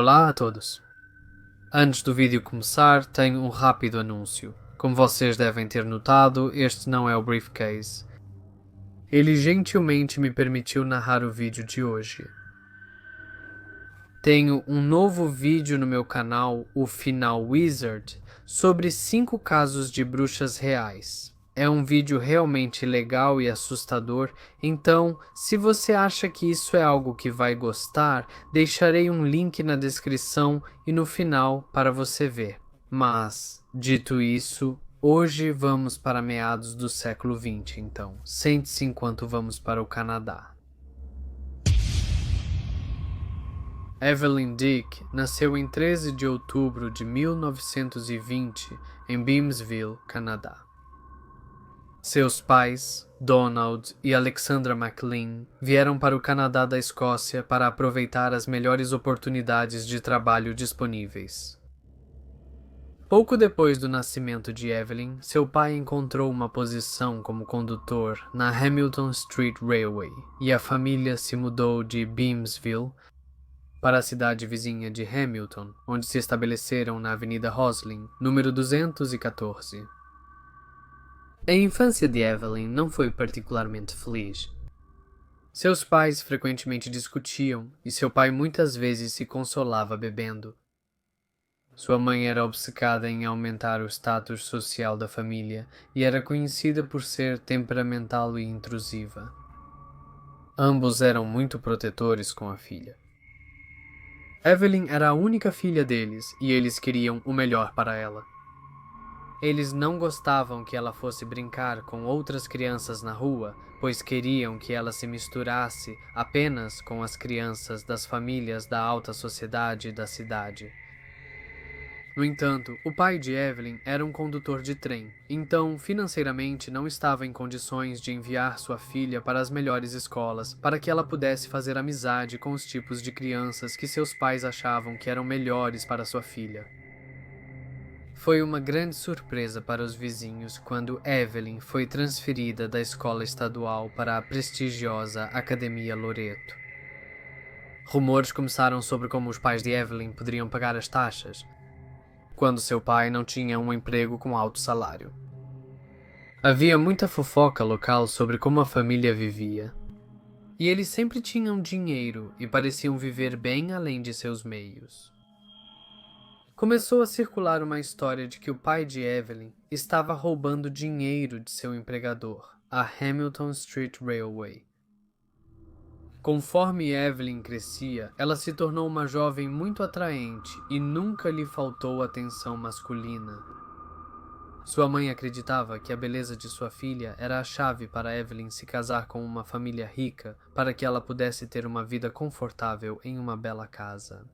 Olá a todos! Antes do vídeo começar, tenho um rápido anúncio. Como vocês devem ter notado, este não é o Briefcase. Ele gentilmente me permitiu narrar o vídeo de hoje. Tenho um novo vídeo no meu canal, o Final Wizard, sobre 5 casos de bruxas reais. É um vídeo realmente legal e assustador, então, se você acha que isso é algo que vai gostar, deixarei um link na descrição e no final para você ver. Mas, dito isso, hoje vamos para meados do século XX, então. Sente-se enquanto vamos para o Canadá. Evelyn Dick nasceu em 13 de outubro de 1920 em Beamsville, Canadá. Seus pais, Donald e Alexandra McLean, vieram para o Canadá da Escócia para aproveitar as melhores oportunidades de trabalho disponíveis. Pouco depois do nascimento de Evelyn, seu pai encontrou uma posição como condutor na Hamilton Street Railway e a família se mudou de Beamsville para a cidade vizinha de Hamilton, onde se estabeleceram na Avenida Roslin, número 214. A infância de Evelyn não foi particularmente feliz. Seus pais frequentemente discutiam e seu pai muitas vezes se consolava bebendo. Sua mãe era obcecada em aumentar o status social da família e era conhecida por ser temperamental e intrusiva. Ambos eram muito protetores com a filha. Evelyn era a única filha deles e eles queriam o melhor para ela. Eles não gostavam que ela fosse brincar com outras crianças na rua, pois queriam que ela se misturasse apenas com as crianças das famílias da alta sociedade da cidade. No entanto, o pai de Evelyn era um condutor de trem, então financeiramente não estava em condições de enviar sua filha para as melhores escolas, para que ela pudesse fazer amizade com os tipos de crianças que seus pais achavam que eram melhores para sua filha. Foi uma grande surpresa para os vizinhos quando Evelyn foi transferida da escola estadual para a prestigiosa Academia Loreto. Rumores começaram sobre como os pais de Evelyn poderiam pagar as taxas, quando seu pai não tinha um emprego com alto salário. Havia muita fofoca local sobre como a família vivia. E eles sempre tinham dinheiro e pareciam viver bem além de seus meios. Começou a circular uma história de que o pai de Evelyn estava roubando dinheiro de seu empregador, a Hamilton Street Railway. Conforme Evelyn crescia, ela se tornou uma jovem muito atraente e nunca lhe faltou atenção masculina. Sua mãe acreditava que a beleza de sua filha era a chave para Evelyn se casar com uma família rica para que ela pudesse ter uma vida confortável em uma bela casa.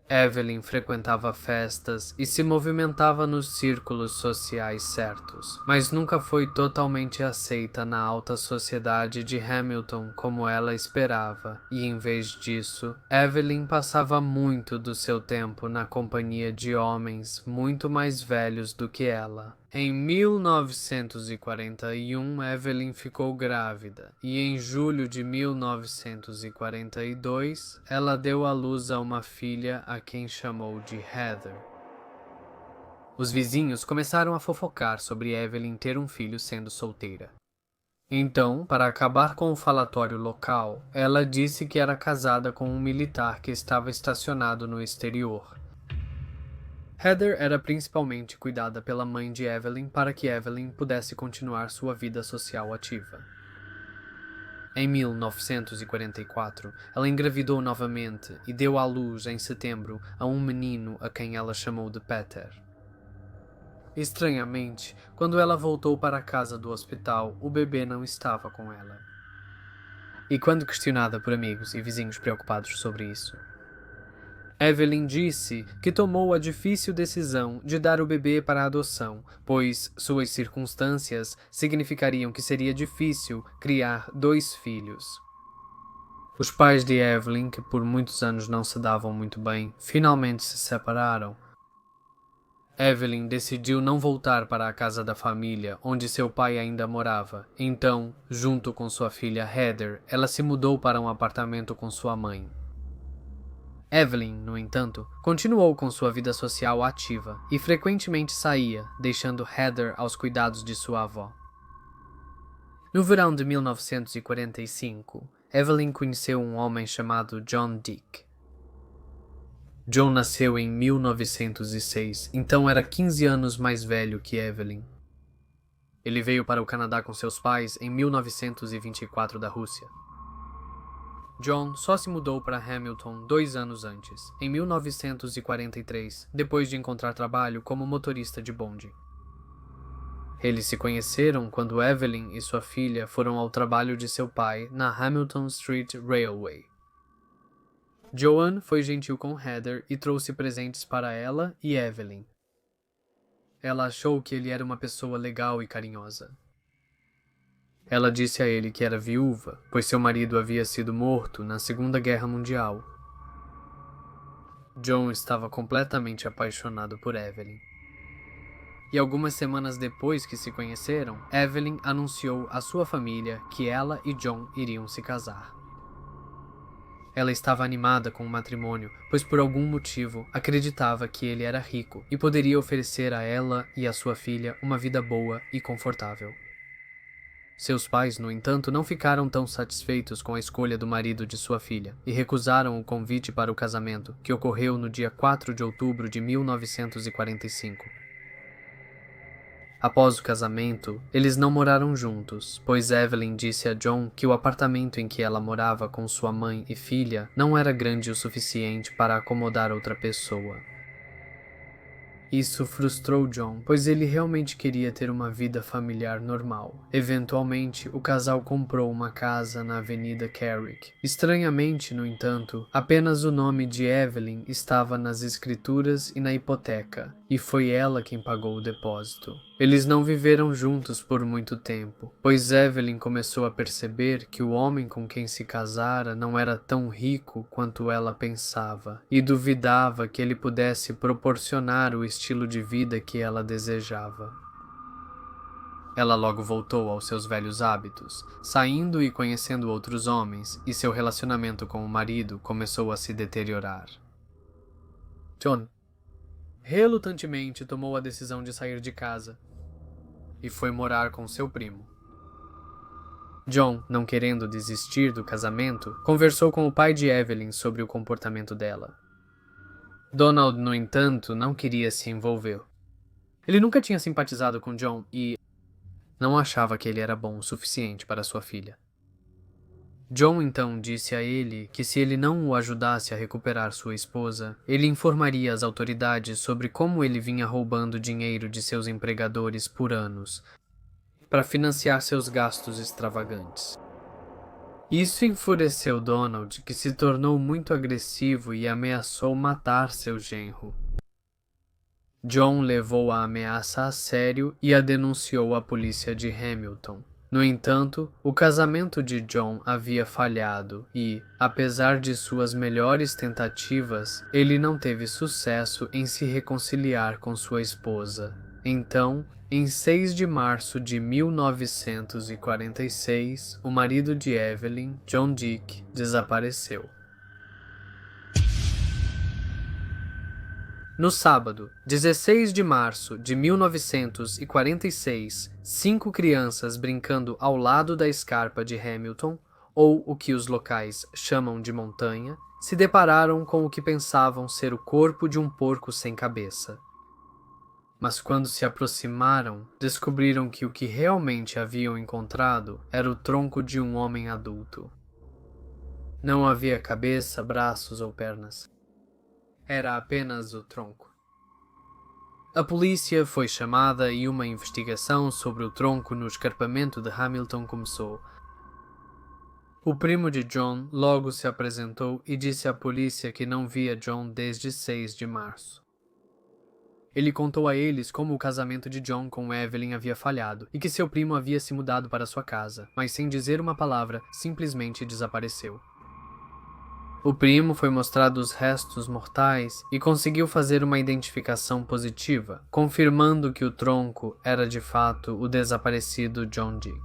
Evelyn frequentava festas e se movimentava nos círculos sociais certos, mas nunca foi totalmente aceita na alta sociedade de Hamilton como ela esperava, e em vez disso, Evelyn passava muito do seu tempo na companhia de homens muito mais velhos do que ela. Em 1941, Evelyn ficou grávida e em julho de 1942, ela deu à luz a uma filha a quem chamou de Heather. Os vizinhos começaram a fofocar sobre Evelyn ter um filho sendo solteira. Então, para acabar com o falatório local, ela disse que era casada com um militar que estava estacionado no exterior. Heather era principalmente cuidada pela mãe de Evelyn para que Evelyn pudesse continuar sua vida social ativa. Em 1944, ela engravidou novamente e deu à luz em setembro a um menino a quem ela chamou de Peter. Estranhamente, quando ela voltou para a casa do hospital, o bebê não estava com ela. E quando questionada por amigos e vizinhos preocupados sobre isso, Evelyn disse que tomou a difícil decisão de dar o bebê para adoção, pois suas circunstâncias significariam que seria difícil criar 2 filhos. Os pais de Evelyn, que por muitos anos não se davam muito bem, finalmente se separaram. Evelyn decidiu não voltar para a casa da família, onde seu pai ainda morava. Então, junto com sua filha Heather, ela se mudou para um apartamento com sua mãe. Evelyn, no entanto, continuou com sua vida social ativa e frequentemente saía, deixando Heather aos cuidados de sua avó. No verão de 1945, Evelyn conheceu um homem chamado John Dick. John nasceu em 1906, então era 15 anos mais velho que Evelyn. Ele veio para o Canadá com seus pais em 1924 da Rússia. John só se mudou para Hamilton 2 anos antes, em 1943, depois de encontrar trabalho como motorista de bonde. Eles se conheceram quando Evelyn e sua filha foram ao trabalho de seu pai na Hamilton Street Railway. Joan foi gentil com Heather e trouxe presentes para ela e Evelyn. Ela achou que ele era uma pessoa legal e carinhosa. Ela disse a ele que era viúva, pois seu marido havia sido morto na Segunda Guerra Mundial. John estava completamente apaixonado por Evelyn. E algumas semanas depois que se conheceram, Evelyn anunciou à sua família que ela e John iriam se casar. Ela estava animada com o matrimônio, pois por algum motivo acreditava que ele era rico e poderia oferecer a ela e a sua filha uma vida boa e confortável. Seus pais, no entanto, não ficaram tão satisfeitos com a escolha do marido de sua filha e recusaram o convite para o casamento, que ocorreu no dia 4 de outubro de 1945. Após o casamento, eles não moraram juntos, pois Evelyn disse a John que o apartamento em que ela morava com sua mãe e filha não era grande o suficiente para acomodar outra pessoa. Isso frustrou John, pois ele realmente queria ter uma vida familiar normal. Eventualmente, o casal comprou uma casa na Avenida Carrick. Estranhamente, no entanto, apenas o nome de Evelyn estava nas escrituras e na hipoteca, e foi ela quem pagou o depósito. Eles não viveram juntos por muito tempo, pois Evelyn começou a perceber que o homem com quem se casara não era tão rico quanto ela pensava, e duvidava que ele pudesse proporcionar o estilo de vida que ela desejava. Ela logo voltou aos seus velhos hábitos, saindo e conhecendo outros homens, e seu relacionamento com o marido começou a se deteriorar. John relutantemente tomou a decisão de sair de casa e foi morar com seu primo. John, não querendo desistir do casamento, conversou com o pai de Evelyn sobre o comportamento dela. Donald, no entanto, não queria se envolver. Ele nunca tinha simpatizado com John e não achava que ele era bom o suficiente para sua filha. John então disse a ele que se ele não o ajudasse a recuperar sua esposa, ele informaria as autoridades sobre como ele vinha roubando dinheiro de seus empregadores por anos, para financiar seus gastos extravagantes. Isso enfureceu Donald, que se tornou muito agressivo e ameaçou matar seu genro. John levou a ameaça a sério e a denunciou à polícia de Hamilton. No entanto, o casamento de John havia falhado e, apesar de suas melhores tentativas, ele não teve sucesso em se reconciliar com sua esposa. Então, em 6 de março de 1946, o marido de Evelyn, John Dick, desapareceu. No sábado, 16 de março de 1946, 5 crianças brincando ao lado da escarpa de Hamilton, ou o que os locais chamam de montanha, se depararam com o que pensavam ser o corpo de um porco sem cabeça. Mas quando se aproximaram, descobriram que o que realmente haviam encontrado era o tronco de um homem adulto. Não havia cabeça, braços ou pernas. Era apenas o tronco. A polícia foi chamada e uma investigação sobre o tronco no escarpamento de Hamilton começou. O primo de John logo se apresentou e disse à polícia que não via John desde 6 de março. Ele contou a eles como o casamento de John com Evelyn havia falhado e que seu primo havia se mudado para sua casa, mas sem dizer uma palavra, simplesmente desapareceu. O primo foi mostrado os restos mortais e conseguiu fazer uma identificação positiva, confirmando que o tronco era de fato o desaparecido John Dick.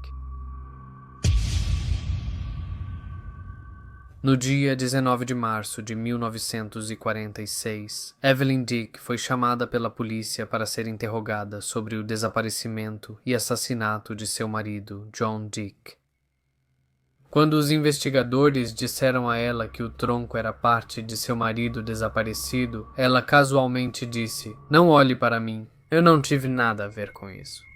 No dia 19 de março de 1946, Evelyn Dick foi chamada pela polícia para ser interrogada sobre o desaparecimento e assassinato de seu marido, John Dick. Quando os investigadores disseram a ela que o tronco era parte de seu marido desaparecido, ela casualmente disse: "Não olhe para mim, eu não tive nada a ver com isso."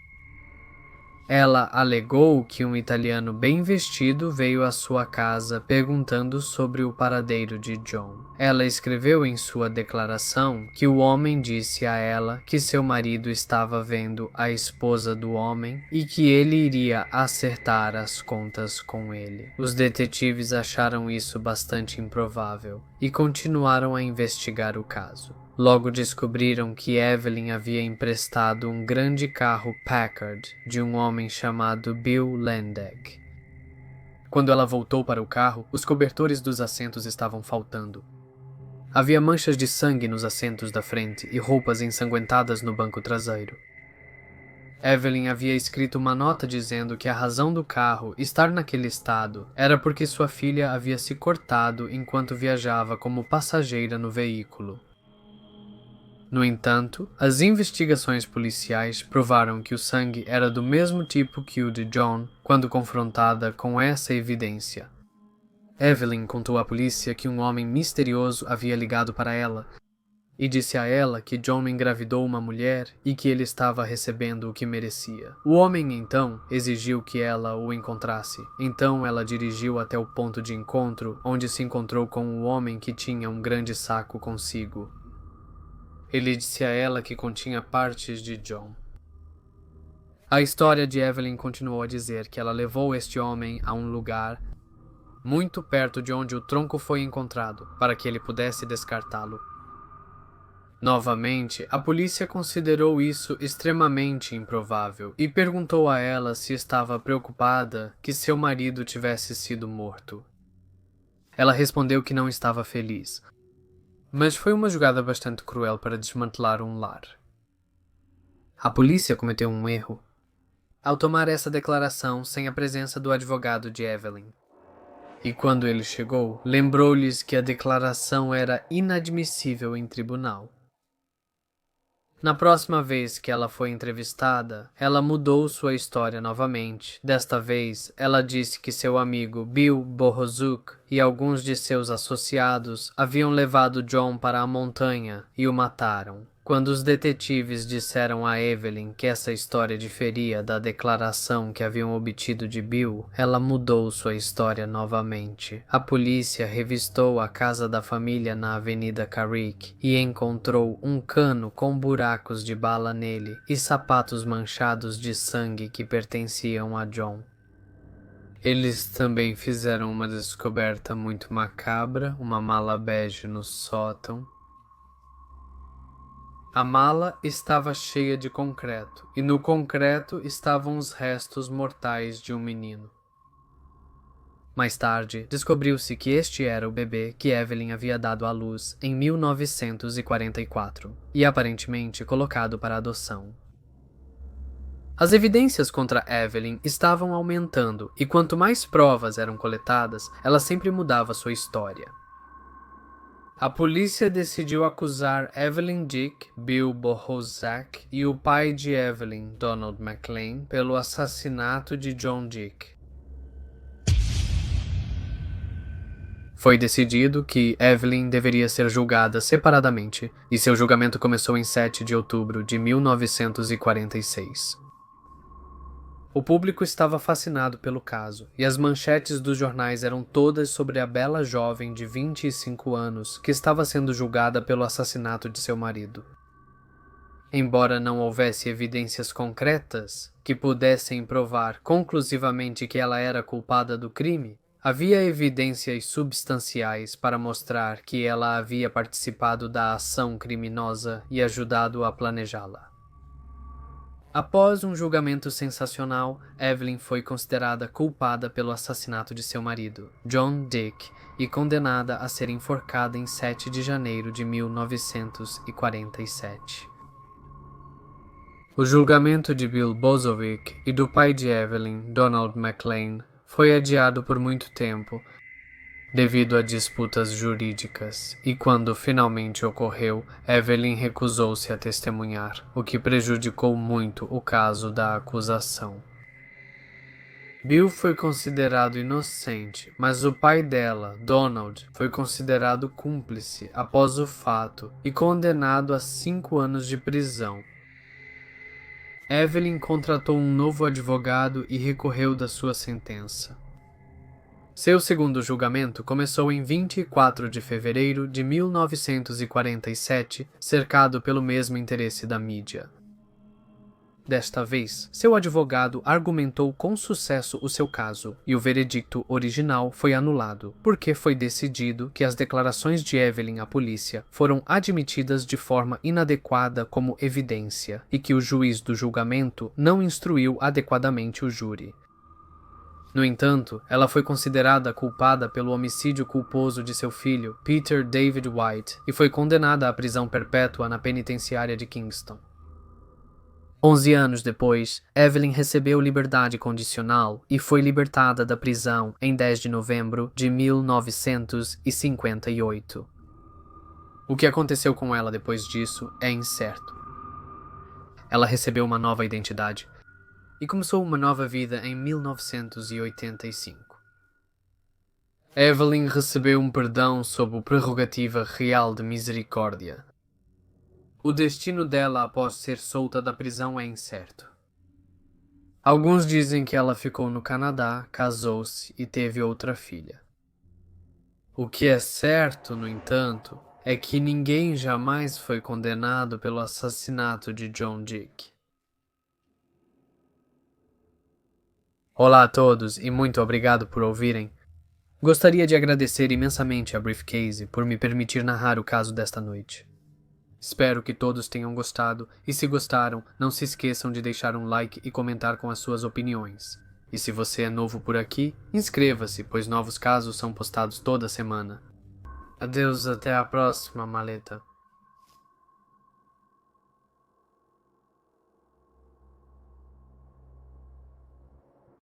Ela alegou que um italiano bem vestido veio à sua casa perguntando sobre o paradeiro de John. Ela escreveu em sua declaração que o homem disse a ela que seu marido estava vendo a esposa do homem e que ele iria acertar as contas com ele. Os detetives acharam isso bastante improvável e continuaram a investigar o caso. Logo descobriram que Evelyn havia emprestado um grande carro Packard de um homem chamado Bill Lendeck. Quando ela voltou para o carro, os cobertores dos assentos estavam faltando. Havia manchas de sangue nos assentos da frente e roupas ensanguentadas no banco traseiro. Evelyn havia escrito uma nota dizendo que a razão do carro estar naquele estado era porque sua filha havia se cortado enquanto viajava como passageira no veículo. No entanto, as investigações policiais provaram que o sangue era do mesmo tipo que o de John quando confrontada com essa evidência. Evelyn contou à polícia que um homem misterioso havia ligado para ela e disse a ela que John engravidou uma mulher e que ele estava recebendo o que merecia. O homem, então, exigiu que ela o encontrasse. Então ela dirigiu até o ponto de encontro, onde se encontrou com um homem que tinha um grande saco consigo. Ele disse a ela que continha partes de John. A história de Evelyn continuou a dizer que ela levou este homem a um lugar muito perto de onde o tronco foi encontrado, para que ele pudesse descartá-lo. Novamente, a polícia considerou isso extremamente improvável e perguntou a ela se estava preocupada que seu marido tivesse sido morto. Ela respondeu que não estava feliz. Mas foi uma jogada bastante cruel para desmantelar um lar. A polícia cometeu um erro ao tomar essa declaração sem a presença do advogado de Evelyn. E quando ele chegou, lembrou-lhes que a declaração era inadmissível em tribunal. Na próxima vez que ela foi entrevistada, ela mudou sua história novamente. Desta vez, ela disse que seu amigo Bill Bohozuk e alguns de seus associados haviam levado John para a montanha e o mataram. Quando os detetives disseram a Evelyn que essa história diferia da declaração que haviam obtido de Bill, ela mudou sua história novamente. A polícia revistou a casa da família na Avenida Carrick e encontrou um cano com buracos de bala nele e sapatos manchados de sangue que pertenciam a John. Eles também fizeram uma descoberta muito macabra, uma mala bege no sótão. A mala estava cheia de concreto, e no concreto estavam os restos mortais de um menino. Mais tarde, descobriu-se que este era o bebê que Evelyn havia dado à luz em 1944 e aparentemente colocado para adoção. As evidências contra Evelyn estavam aumentando, e quanto mais provas eram coletadas, ela sempre mudava sua história. A polícia decidiu acusar Evelyn Dick, Bill Bohozak e o pai de Evelyn, Donald McLean, pelo assassinato de John Dick. Foi decidido que Evelyn deveria ser julgada separadamente, e seu julgamento começou em 7 de outubro de 1946. O público estava fascinado pelo caso, e as manchetes dos jornais eram todas sobre a bela jovem de 25 anos que estava sendo julgada pelo assassinato de seu marido. Embora não houvesse evidências concretas que pudessem provar conclusivamente que ela era culpada do crime, havia evidências substanciais para mostrar que ela havia participado da ação criminosa e ajudado a planejá-la. Após um julgamento sensacional, Evelyn foi considerada culpada pelo assassinato de seu marido, John Dick, e condenada a ser enforcada em 7 de janeiro de 1947. O julgamento de Bill Bozovic e do pai de Evelyn, Donald McLean, foi adiado por muito tempo, devido a disputas jurídicas, e quando finalmente ocorreu, Evelyn recusou-se a testemunhar, o que prejudicou muito o caso da acusação. Bill foi considerado inocente, mas o pai dela, Donald, foi considerado cúmplice após o fato e condenado a 5 anos de prisão. Evelyn contratou um novo advogado e recorreu da sua sentença. Seu segundo julgamento começou em 24 de fevereiro de 1947, cercado pelo mesmo interesse da mídia. Desta vez, seu advogado argumentou com sucesso o seu caso, e o veredicto original foi anulado, porque foi decidido que as declarações de Evelyn à polícia foram admitidas de forma inadequada como evidência, e que o juiz do julgamento não instruiu adequadamente o júri. No entanto, ela foi considerada culpada pelo homicídio culposo de seu filho, Peter David White, e foi condenada à prisão perpétua na penitenciária de Kingston. 11 anos depois, Evelyn recebeu liberdade condicional e foi libertada da prisão em 10 de novembro de 1958. O que aconteceu com ela depois disso é incerto. Ela recebeu uma nova identidade e começou uma nova vida em 1985. Evelyn recebeu um perdão sob a prerrogativa real de misericórdia. O destino dela após ser solta da prisão é incerto. Alguns dizem que ela ficou no Canadá, casou-se e teve outra filha. O que é certo, no entanto, é que ninguém jamais foi condenado pelo assassinato de John Dick. Olá a todos e muito obrigado por ouvirem. Gostaria de agradecer imensamente a Briefcase por me permitir narrar o caso desta noite. Espero que todos tenham gostado, e se gostaram, não se esqueçam de deixar um like e comentar com as suas opiniões. E se você é novo por aqui, inscreva-se, pois novos casos são postados toda semana. Adeus, até a próxima, maleta.